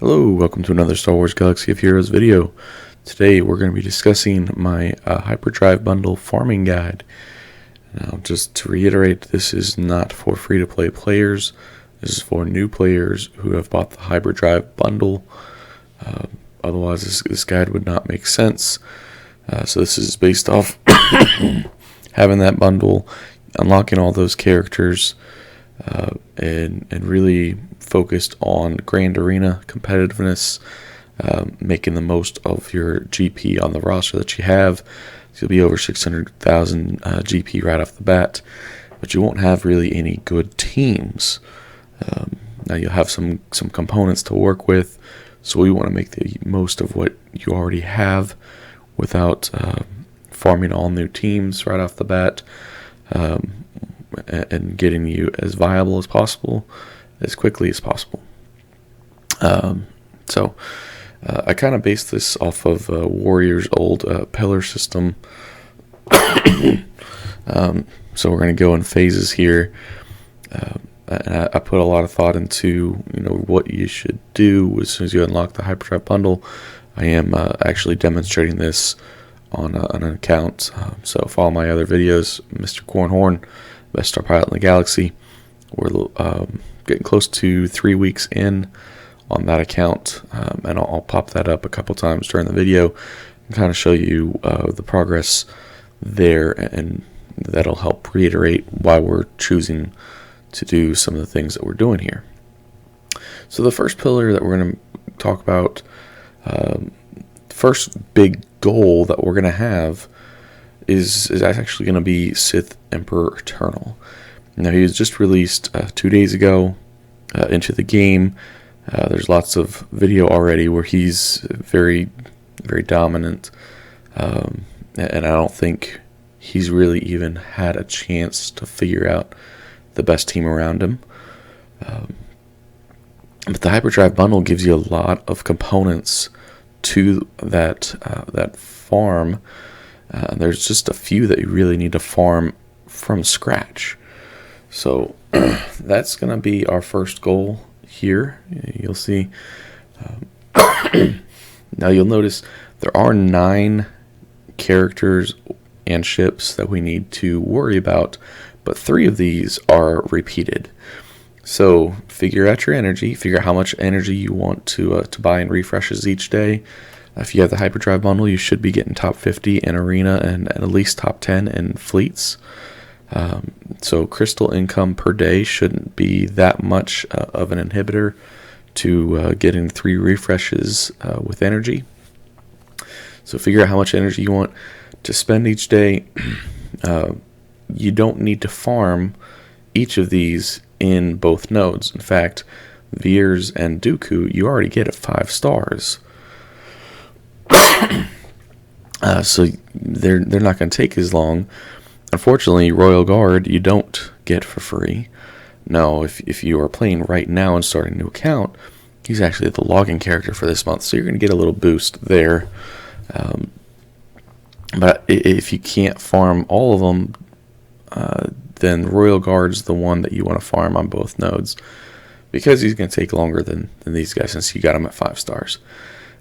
Hello, welcome to another Star Wars Galaxy of Heroes video. Today we're going to be discussing my Hyperdrive bundle farming guide. Now, just to reiterate, this is not for free-to-play players. This is for new players who have bought the Hyperdrive bundle. Otherwise, this guide would not make sense. So this is based off having that bundle, unlocking all those characters, and really focused on Grand Arena competitiveness, making the most of your GP on the roster that you have. So you'll be over 600,000 GP right off the bat, but you won't have really any good teams. Now you'll have some components to work with, so we want to make the most of what you already have without farming all new teams right off the bat, and getting you as viable as possible, as quickly as possible. So I kind of based this off of Warrior's old pillar system. So we're going to go in phases here. And I put a lot of thought into what you should do as soon as you unlock the Hyperdrive bundle. I am actually demonstrating this on an account. So follow my other videos, Mr. Cornhorn, Best Star Pilot in the Galaxy. We're getting close to 3 weeks in on that account, and I'll pop that up a couple times during the video and kind of show you the progress there, and that'll help reiterate why we're choosing to do some of the things that we're doing here. So the first pillar that we're going to talk about, first big goal that we're going to have is actually going to be Sith Emperor Eternal. Now, he was just released 2 days ago into the game. There's lots of video already where he's very, very dominant, and I don't think he's really even had a chance to figure out the best team around him. But the Hyperdrive bundle gives you a lot of components to that farm. There's just a few that you really need to farm from scratch. So that's going to be our first goal here. You'll see. Now you'll notice there are 9 characters and ships that we need to worry about, but 3 of these are repeated. So figure out your energy. Figure out how much energy you want to buy in refreshes each day. If you have the Hyperdrive bundle, you should be getting top 50 in Arena and at least top 10 in fleets. So crystal income per day shouldn't be that much of an inhibitor to getting 3 refreshes with energy. So figure out how much energy you want to spend each day. You don't need to farm each of these in both nodes. In fact, Veers and Dooku you already get at 5 stars. So they're not going to take as long. Unfortunately, Royal Guard you don't get for free. No, if you are playing right now and starting a new account, he's actually the login character for this month, so you're going to get a little boost there. But if you can't farm all of them, then Royal Guard's the one that you want to farm on both nodes, because he's going to take longer than these guys since you got him at 5 stars.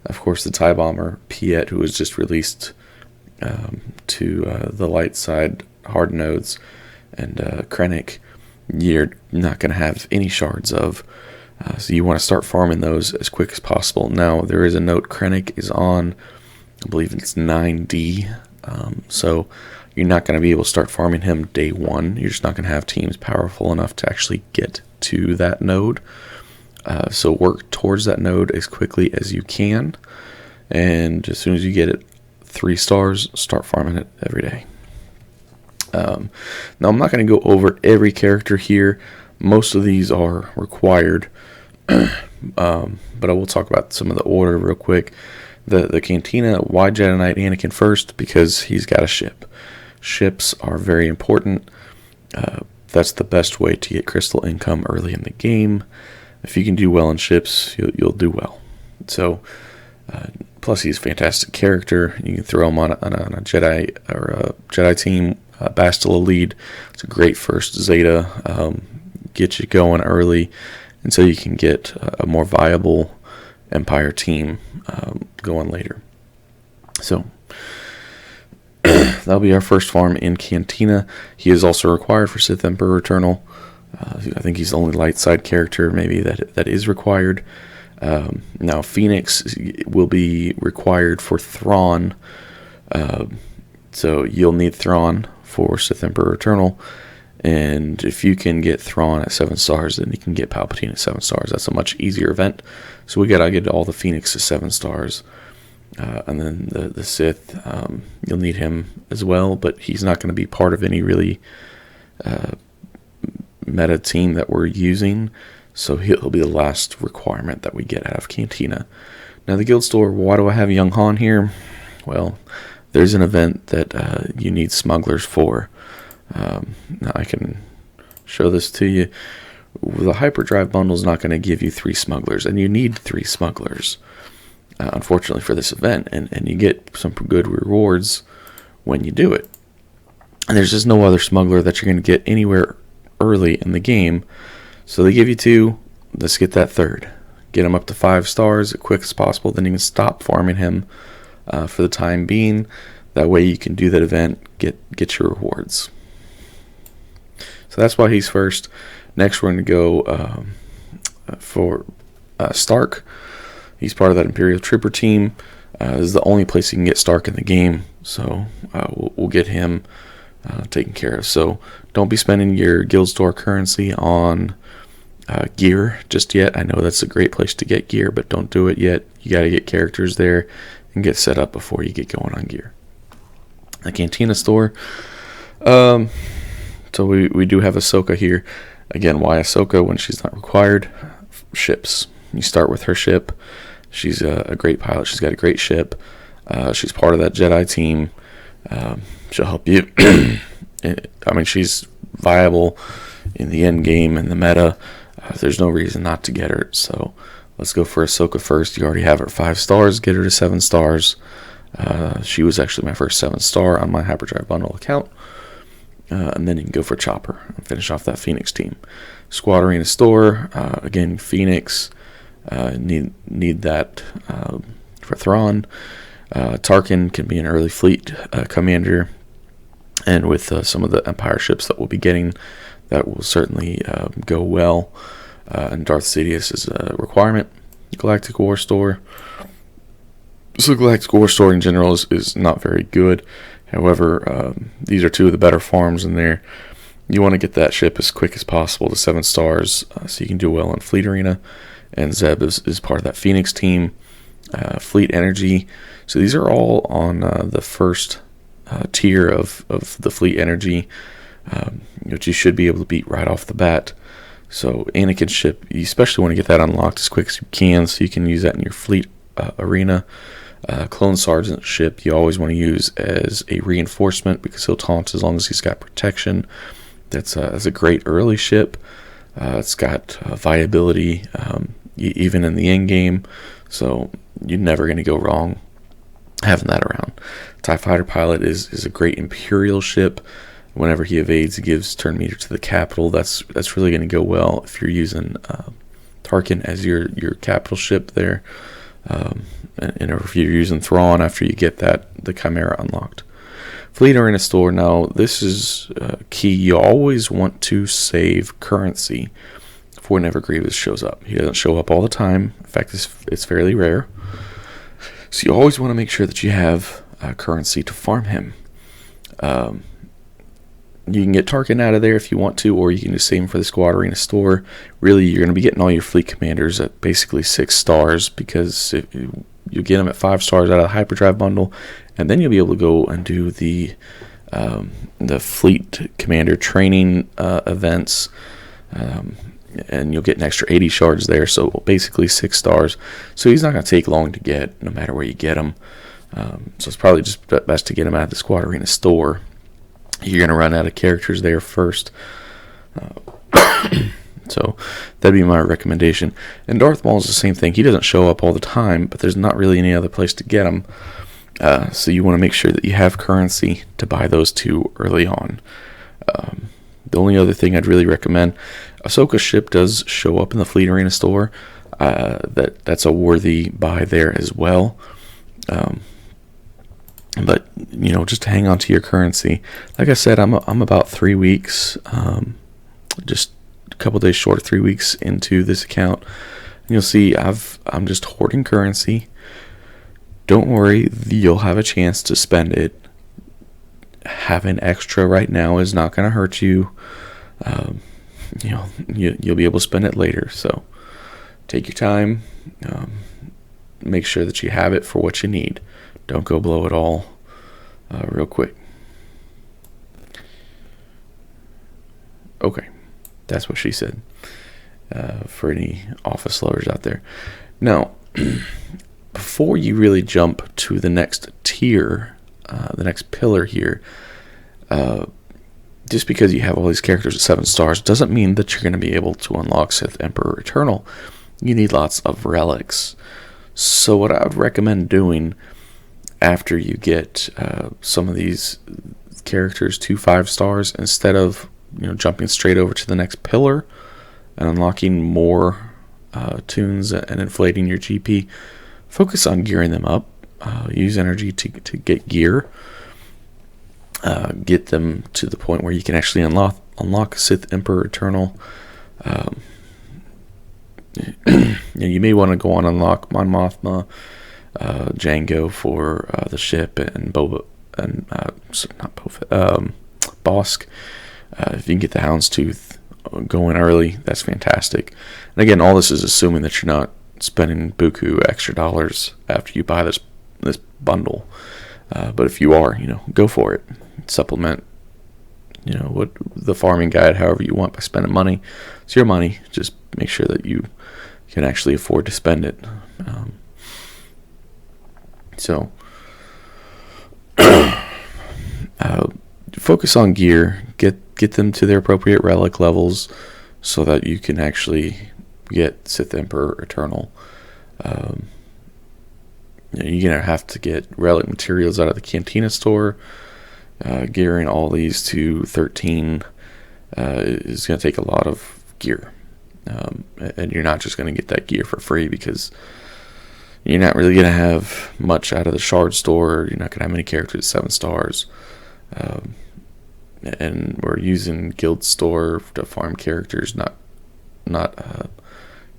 Of course, the TIE Bomber, Piet, who was just released to the light side hard nodes, and Krennic, you're not going to have any shards of. So you want to start farming those as quick as possible. Now, there is a note Krennic is on, I believe it's 9D, so you're not going to be able to start farming him day 1. You're just not going to have teams powerful enough to actually get to that node. So work towards that node as quickly as you can, and as soon as you get it 3 stars, start farming it every day. Now, I'm not going to go over every character here. Most of these are required, but I will talk about some of the order real quick. The Cantina, why Jedi Knight Anakin first? Because he's got a ship. Ships are very important. That's the best way to get crystal income early in the game. If you can do well in ships, you'll do well. So, plus he's a fantastic character. You can throw him on a Jedi or a Jedi team. Bastila lead. It's a great first Zeta. Get you going early, and so you can get a more viable Empire team going later. So that'll be our first farm in Cantina. He is also required for Sith Emperor Eternal. I think he's the only light side character maybe that is required. Now Phoenix will be required for Thrawn. So you'll need Thrawn for Sith Emperor Eternal. And if you can get Thrawn at 7 stars, then you can get Palpatine at 7 stars. That's a much easier event. So we gotta get all the Phoenix to 7 stars. And then the Sith, you'll need him as well, but he's not going to be part of any really meta team that we're using. So he'll be the last requirement that we get out of Cantina. Now the guild store, why do I have Young Han here? Well, there's an event that you need smugglers for. Now I can show this to you. The Hyperdrive bundle is not going to give you 3 smugglers, and you need 3 smugglers, unfortunately, for this event, and you get some good rewards when you do it. And there's just no other smuggler that you're going to get anywhere early in the game, so they give you 2. Let's get that 3rd. Get him up to 5 stars as quick as possible, then you can stop farming him for the time being. That way you can do that event, get your rewards. So that's why he's first. Next, we're going to go for Stark. He's part of that Imperial Trooper team. This is the only place you can get Stark in the game, so we'll get him taken care of. So don't be spending your guild store currency on gear just yet. I know that's a great place to get gear, but don't do it yet. You got to get characters there and get set up before you get going on gear. The Cantina Store. So we do have Ahsoka here. Again, why Ahsoka when she's not required? Ships. You start with her ship. She's a great pilot. She's got a great ship. She's part of that Jedi team. She'll help you. I mean, she's viable in the end game and the meta. There's no reason not to get her. So let's go for Ahsoka first. You already have her 5 stars. Get her to 7 stars. She was actually my first 7 star on my Hyperdrive bundle account. And then you can go for Chopper and finish off that Phoenix team. Squad Arena Store, again, Phoenix, need that for Thrawn. Tarkin can be an early fleet commander, and with some of the Empire ships that we'll be getting, that will certainly go well. And Darth Sidious is a requirement. Galactic War Store. So Galactic War Store in general is not very good. However, these are 2 of the better farms in there. You want to get that ship as quick as possible to 7 stars so you can do well in Fleet Arena. And Zeb is part of that Phoenix team. Fleet Energy. So these are all on the first tier of the Fleet Energy, which you should be able to beat right off the bat. So Anakin's ship, you especially want to get that unlocked as quick as you can so you can use that in your Fleet Arena. Clone Sergeant ship you always want to use as a reinforcement because he'll taunt as long as he's got protection. That's a great early ship. It's got viability even in the end game, so you're never going to go wrong having that around. TIE Fighter Pilot is a great Imperial ship. Whenever he evades, he gives turn meter to the capital. That's really going to go well if you're using Tarkin as your capital ship there. And if you're using Thrawn after you get the Chimera unlocked. Fleet Arena Store. Now, this is key. You always want to save currency for whenever Grievous shows up. He doesn't show up all the time. In fact, it's fairly rare. So you always want to make sure that you have currency to farm him. You can get Tarkin out of there if you want to, or you can just save him for the Squad Arena Store. Really, you're going to be getting all your fleet commanders at basically 6 stars because you get them at 5 stars out of the Hyperdrive bundle, and then you'll be able to go and do the fleet commander training events, and you'll get an extra 80 shards there. So basically 6 stars. So he's not going to take long to get, no matter where you get him. So it's probably just best to get him out of the Squad Arena Store. You're going to run out of characters there first. So that'd be my recommendation. And Darth Maul is the same thing. He doesn't show up all the time, but there's not really any other place to get him. So you want to make sure that you have currency to buy those 2 early on. The only other thing I'd really recommend, Ahsoka's ship does show up in the Fleet Arena Store. that's a worthy buy there as well. But just hang on to your currency. Like I said, I'm about 3 weeks, just a couple days short of 3 weeks into this account, and you'll see I'm just hoarding currency. Don't worry, you'll have a chance to spend it. Having extra right now is not going to hurt you. You'll be able to spend it later. So take your time. Make sure that you have it for what you need. Don't go blow it all real quick. Okay, that's what she said. For any office lovers out there. Now, before you really jump to the next tier, the next pillar here, just because you have all these characters at 7 stars doesn't mean that you're going to be able to unlock Sith Emperor Eternal. You need lots of relics. So what I would recommend doing after you get some of these characters to 5 stars, instead of jumping straight over to the next pillar and unlocking more tunes and inflating your GP, focus on gearing them up. Use energy to get gear. Get them to the point where you can actually unlock Sith Emperor Eternal. You may want to go on unlock Mon Mothma, Jango for the ship, and Boba, and not Boba, Bosk. If you can get the Houndstooth going early, that's fantastic. And again, all this is assuming that you're not spending buku extra dollars after you buy this bundle. But if you are, go for it. Supplement, what the farming guide however you want by spending money. It's your money. Just make sure that you can actually afford to spend it. Focus on gear. Get them to their appropriate relic levels so that you can actually get Sith Emperor Eternal. You're going to have to get relic materials out of the Cantina Store. Gearing all these to 13 is going to take a lot of gear. And you're not just going to get that gear for free, because you're not really going to have much out of the Shard Store. You're not going to have many characters at 7 stars. And we're using Guild Store to farm characters, not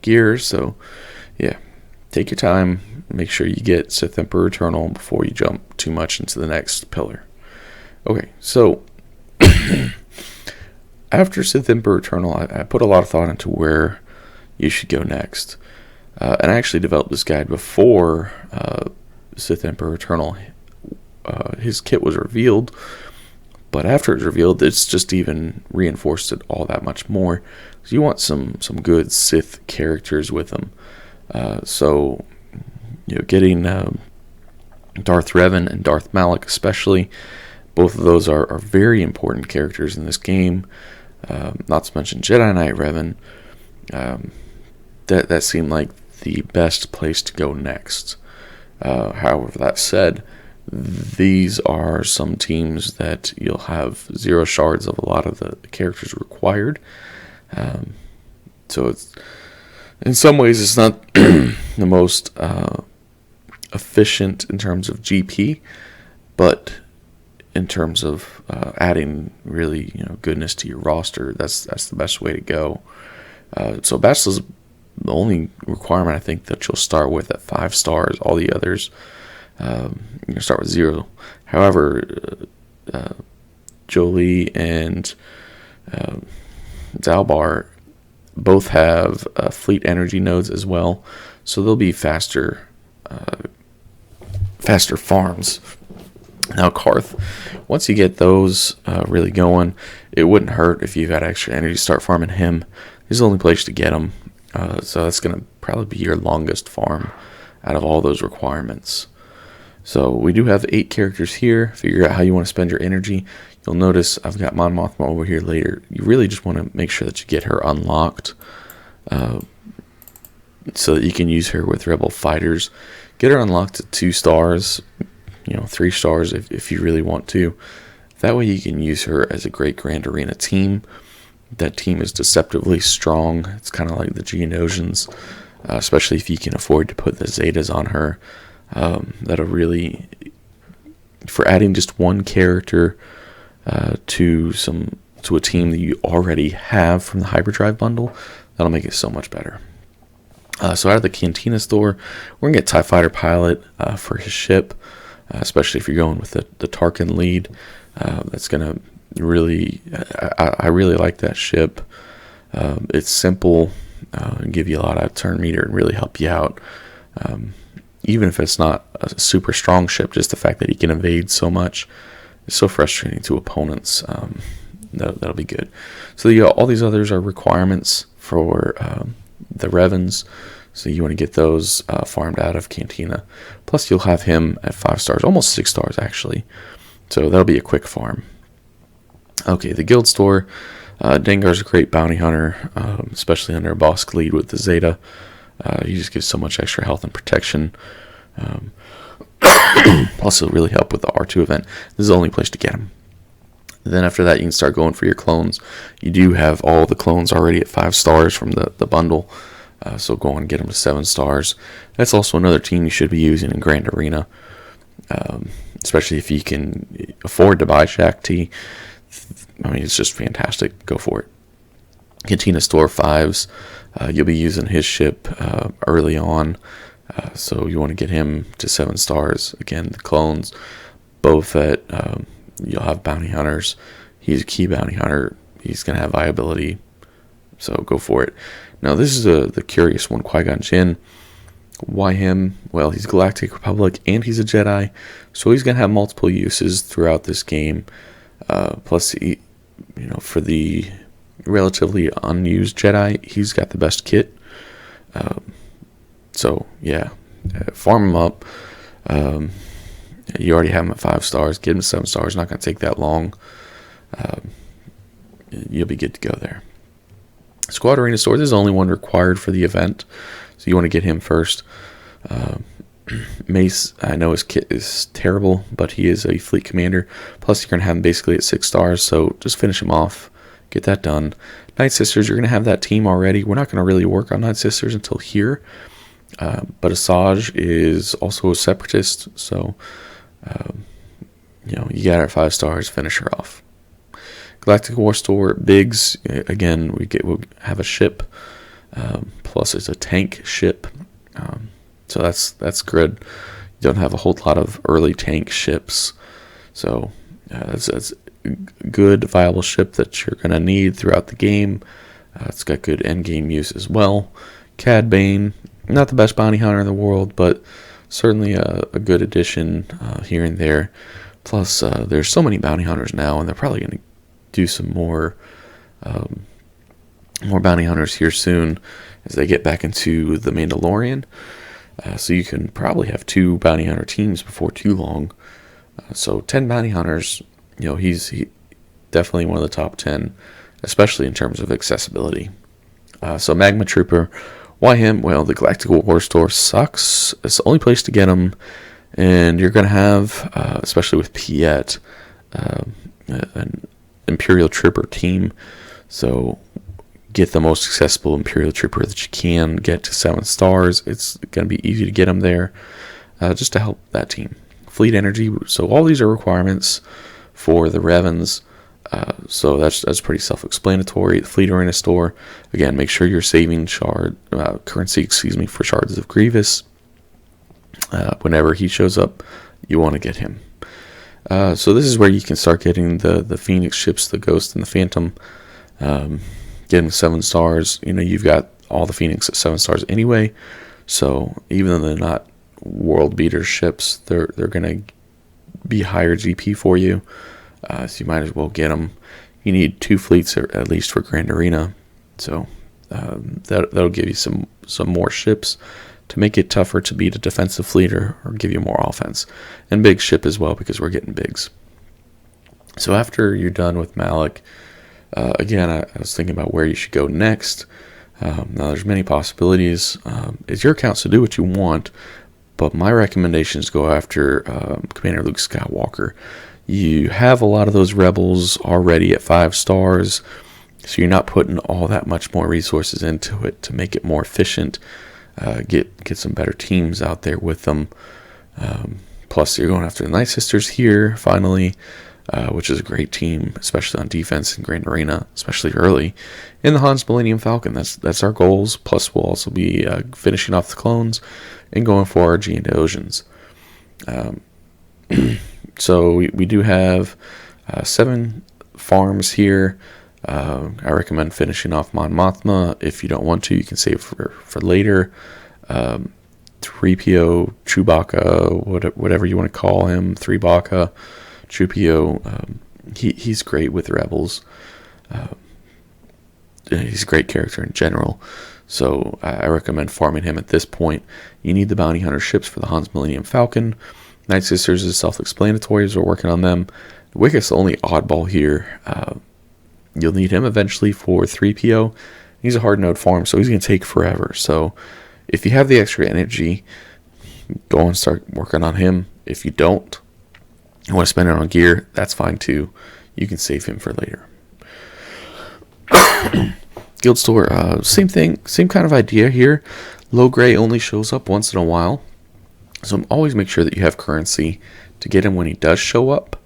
gear. So, yeah, take your time. Make sure you get Sith Emperor Eternal before you jump too much into the next pillar. Okay, so after Sith Emperor Eternal, I put a lot of thought into where you should go next. And I actually developed this guide before Sith Emperor Eternal. His kit was revealed, but after it's revealed, it's just even reinforced it all that much more. So you want some good Sith characters with him. So getting Darth Revan and Darth Malak especially, both of those are very important characters in this game. Not to mention Jedi Knight Revan. That seemed like the best place to go next. However, that said, these are some teams that you'll have 0 shards of a lot of the characters required. So it's, in some ways, it's not the most efficient in terms of GP, but in terms of adding really goodness to your roster, that's the best way to go. So Bastille's the only requirement I think that you'll start with at 5 stars. All the others, you can start with 0. However, Jolie and Zalbar both have fleet energy nodes as well, so they'll be faster farms. Now Karth, once you get those really going, it wouldn't hurt if you got extra energy to start farming him. He's the only place to get him, so that's going to probably be your longest farm out of all those requirements. So we do have 8 characters here. Figure out how you want to spend your energy. You'll notice I've got Mon Mothma over here later. You really just want to make sure that you get her unlocked, so that you can use her with Rebel fighters. Get her unlocked to 2 stars, 3 stars if you really want to. That way you can use her as a great Grand Arena team. That team is deceptively strong. It's kind of like the Geonosians. especially if you can afford to put the Zetas on her. That'll really, for adding just one character to a team that you already have from the Hyperdrive bundle, that'll make it so much better. So out of the Cantina Store, we're going to get TIE Fighter Pilot for his ship, especially if you're going with the Tarkin lead. That's going to really, I really like that ship. It's simple, and give you a lot of turn meter and really help you out. Even if it's not a super strong ship, just the fact that he can evade so much is so frustrating to opponents. That'll be good. So all these others are requirements for the Revens, so you want to get those farmed out of Cantina. Plus you'll have him at 5 stars, almost 6 stars actually, so that'll be a quick farm. Okay, the Guild Store. Dengar's a great bounty hunter, especially under a boss lead with the Zeta. He just gives so much extra health and protection. Plus it'll really help with the R2 event. This is the only place to get him. Then after that, you can start going for your clones. You do have all the clones already at 5 stars from the bundle, so go and get them to 7 stars. That's also another team you should be using in Grand Arena, especially if you can afford to buy Shack T. I mean, it's just fantastic. Go for it. Cantina Store 5s. You'll be using his ship early on, so you want to get him to 7 stars. Again, the clones, Boba Fett. You'll have bounty hunters. He's a key bounty hunter. He's going to have viability, so go for it. Now, this is the curious one, Qui-Gon Jinn. Why him? Well, he's Galactic Republic, and he's a Jedi, so he's going to have multiple uses throughout this game. Plus, for the relatively unused Jedi, he's got the best kit. So, yeah, farm him up. You already have him at 5 stars. Get him to 7 stars. Not going to take that long. You'll be good to go there. Squad Arena Store. This is the only one required for the event, so you want to get him first. Mace, I know his kit is terrible, but he is a fleet commander. Plus, you're going to have him basically at 6 stars, so just finish him off. Get that done. Night Sisters, you're going to have that team already. We're not going to really work on Night Sisters until here. But Asajj is also a separatist, so you got her at 5 stars, finish her off. Galactic War Store, Biggs, again, we'll have a ship, plus it's a tank ship, so that's good. You don't have a whole lot of early tank ships, so that's a good, viable ship that you're going to need throughout the game. It's got good end game use as well. Cad Bane, not the best bounty hunter in the world, but certainly a good addition here and there. Plus, there's so many bounty hunters now, and they're probably going to do some more bounty hunters here soon as they get back into the Mandalorian. So you can probably have 2 bounty hunter teams before too long. So 10 bounty hunters, he's definitely one of the top 10, especially in terms of accessibility. So Magma Trooper, why him? Well, the Galactic War Store sucks. It's the only place to get them, and you're going to have, especially with Piet, an Imperial Trooper team. So get the most accessible Imperial Trooper that you can. Get to 7 stars. It's going to be easy to get them there, just to help that team. Fleet Energy. So all these are requirements for the Revens. So that's pretty self-explanatory. The Fleet Arena Store, again, make sure you're saving currency for Shards of Grievous. Whenever he shows up, you want to get him. So this is where you can start getting the Phoenix ships, the Ghost and the Phantom. Getting 7 stars. You've got all the Phoenix at 7 stars anyway. So even though they're not world beater ships, they're going to be higher GP for you. So you might as well get them. You need 2 fleets at least for Grand Arena, so that'll give you some more ships to make it tougher to beat a defensive fleet or give you more offense, and big ship as well because we're getting bigs. So after you're done with Malak, again, I was thinking about where you should go next. Now there's many possibilities. It's your account, so do what you want, but my recommendation is go after Commander Luke Skywalker. You have a lot of those rebels already at 5 stars, so you're not putting all that much more resources into it to make it more efficient. get some better teams out there with them. Plus, you're going after the Night Sisters here, finally, which is a great team, especially on defense in Grand Arena, especially early. In the Han's Millennium Falcon, that's our goals. Plus, we'll also be finishing off the clones and going for our Geonosians. So we do have 7 farms here. I recommend finishing off Mon Mothma. If you don't want to, you can save for later. 3PO, Chewbacca, whatever you want to call him, 3Baka, Chewpio. He's great with Rebels. He's a great character in general. So I recommend farming him at this point. You need the Bounty Hunter ships for the Han's Millennium Falcon. Night Sisters is self-explanatory as we're working on them. Wicket's the only oddball here. You'll need him eventually for 3PO. He's a hard node farm, so he's going to take forever. So if you have the extra energy, go and start working on him. If you don't, you want to spend it on gear, that's fine too. You can save him for later. Guild Store, same thing, same kind of idea here. Low gray only shows up once in a while. So always make sure that you have currency to get him when he does show up.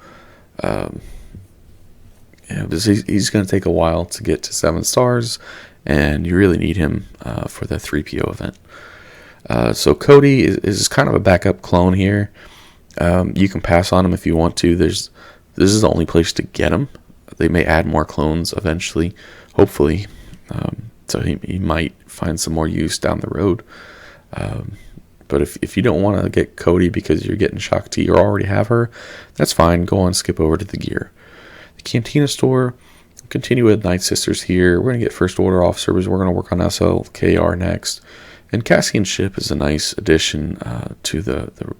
He's going to take a while to get to 7 stars, and you really need him for the 3PO event. So Cody is kind of a backup clone here. You can pass on him if you want to. This is the only place to get him. They may add more clones eventually, hopefully. So he might find some more use down the road. But if you don't want to get Cody because you're getting Shakti or already have her, that's fine. Go on, skip over to the gear. The Cantina Store, continue with Night Sisters here. We're going to get First Order officers. We're going to work on SLKR next. And Cassian ship is a nice addition to the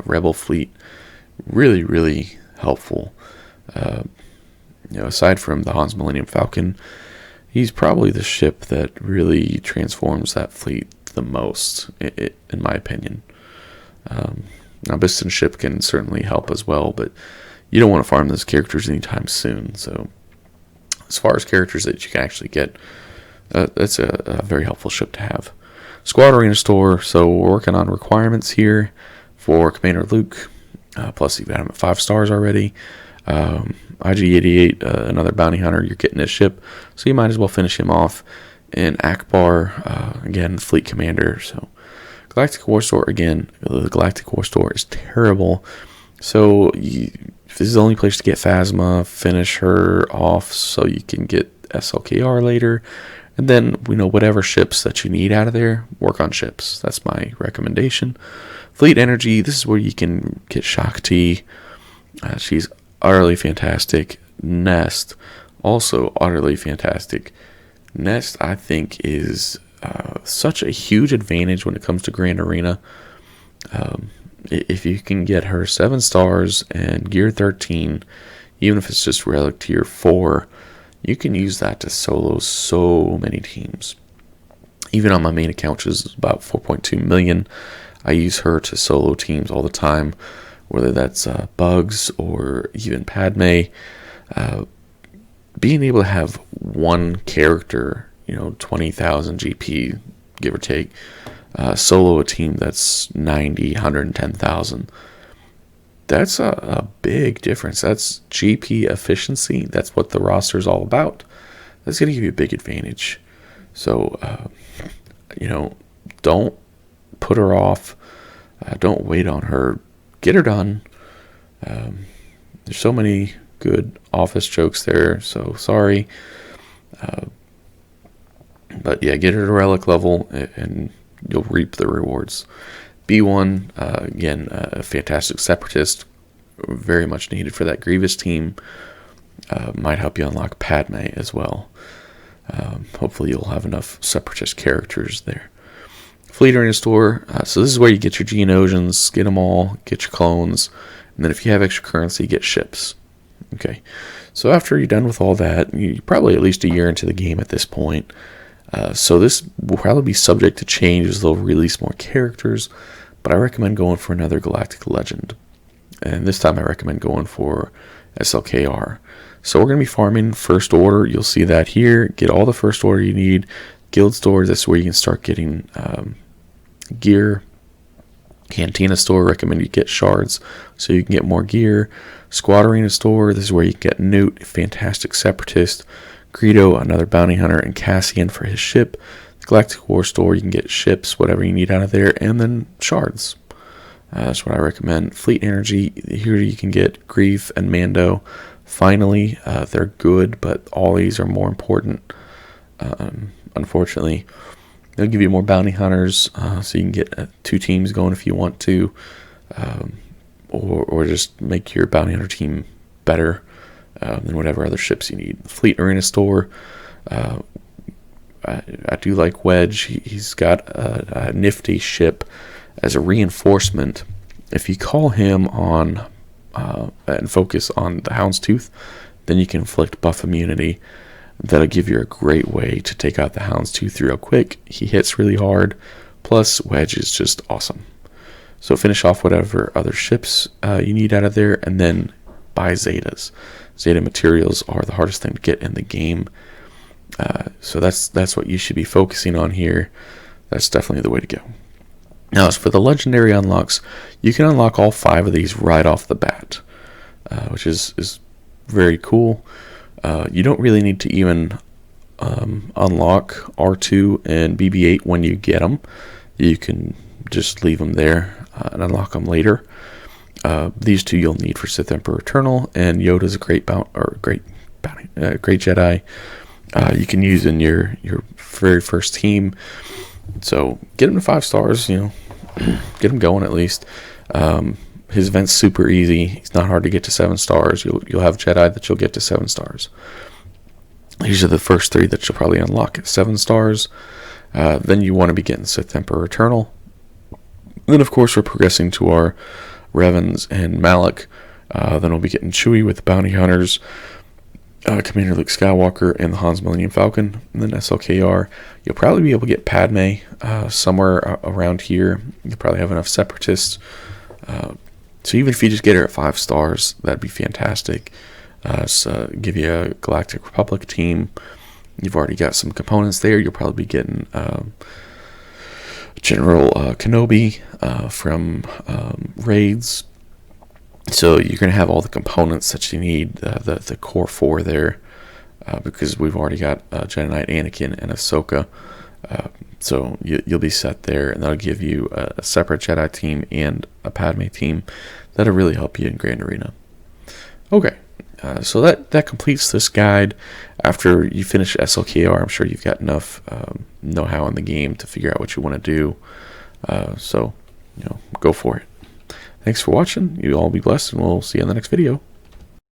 Rebel fleet. Really, really helpful. Aside from the Han's Millennium Falcon, he's probably the ship that really transforms that fleet the most, in my opinion. Now, Biston ship can certainly help as well, but you don't want to farm those characters anytime soon. So, as far as characters that you can actually get, that's a very helpful ship to have. Squad Arena Store. So we're working on requirements here for Commander Luke. Plus, you've got him at 5 stars already. IG-88, another bounty hunter. You're getting his ship, so you might as well finish him off. And Akbar, again, fleet commander. So Galactic War Store, again, the Galactic War Store is terrible. So if this is the only place to get Phasma, finish her off so you can get SLKR later. And then, whatever ships that you need out of there, work on ships. That's my recommendation. Fleet Energy, this is where you can get Shakti. She's utterly fantastic. Nest, also utterly fantastic. Nest, I think, is such a huge advantage when it comes to Grand Arena. If you can get her 7 stars and gear 13, even if it's just relic tier 4, you can use that to solo so many teams. Even on my main account, which is about 4.2 million, I use her to solo teams all the time, whether that's Bugs or even Padme. Being able to have one character, 20,000 GP, give or take, solo a team that's 90, 110,000. That's a big difference. That's GP efficiency. That's what the roster is all about. That's going to give you a big advantage. So, don't put her off. Don't wait on her. Get her done. There's so many good office jokes there, so sorry. But yeah, get her to relic level and you'll reap the rewards. B1, again, a fantastic separatist, very much needed for that Grievous team. Might help you unlock Padme as well. Hopefully you'll have enough separatist characters there. Fleet Arena Store, so this is where you get your Geonosians, get them all, get your clones, and then if you have extra currency, get ships. Okay, so after you're done with all that, you're probably at least a year into the game at this point. So this will probably be subject to change as they'll release more characters, but I recommend going for another Galactic Legend. And this time I recommend going for SLKR. So we're going to be farming First Order. You'll see that here. Get all the First Order you need. Guild Store, that's where you can start getting Gear, Cantina Store, recommend you get shards so you can get more gear. Squad Arena Store, this is where you get Newt, fantastic separatist. Greedo, another bounty hunter, and Cassian for his ship. The Galactic War Store, you can get ships, whatever you need out of there, and then shards. That's what I recommend. Fleet Energy, here you can get Grief and Mando. Finally, they're good, but all these are more important. Unfortunately, they'll give you more bounty hunters, so you can get 2 teams going if you want to, or just make your bounty hunter team better than whatever other ships you need. Fleet Arena Store, I do like Wedge. He's got a nifty ship as a reinforcement. If you call him on and focus on the Houndstooth, then you can inflict buff immunity. That'll give you a great way to take out the Houndstooth real quick. He hits really hard, plus Wedge is just awesome. So finish off whatever other ships you need out of there, and then buy Zetas. Zeta materials are the hardest thing to get in the game. So that's what you should be focusing on here. That's definitely the way to go. Now, as for the legendary unlocks, you can unlock all 5 of these right off the bat, which is very cool. You don't really need to even unlock R2 and BB-8 when you get them. You can just leave them there and unlock them later. These 2 you'll need for Sith Emperor Eternal, and Yoda's a great Jedi. You can use in your very first team. So get him to 5 stars, get him going at least. His event's super easy. He's not hard to get to 7 stars. You'll have Jedi that you'll get to 7 stars. These are the first 3 that you'll probably unlock at 7 stars. Then you want to be getting Sith Emperor Eternal. Then, of course, we're progressing to our Revans and Malak. Then we'll be getting Chewie with the Bounty Hunters, Commander Luke Skywalker, and the Han's Millennium Falcon. And then SLKR. You'll probably be able to get Padme somewhere around here. You'll probably have enough Separatists. So even if you just get her at 5 stars, that'd be fantastic. So give you a Galactic Republic team. You've already got some components there. You'll probably be getting General Kenobi from Raids. So you're going to have all the components that you need, the core 4 there, because we've already got Jedi Knight Anakin and Ahsoka. So you'll be set there, and that'll give you a separate Jedi team and a Padme team. That'll really help you in Grand Arena. Okay, so that completes this guide. After you finish SLKR, I'm sure you've got enough know-how in the game to figure out what you want to do. So go for it. Thanks for watching. You all be blessed, and we'll see you in the next video.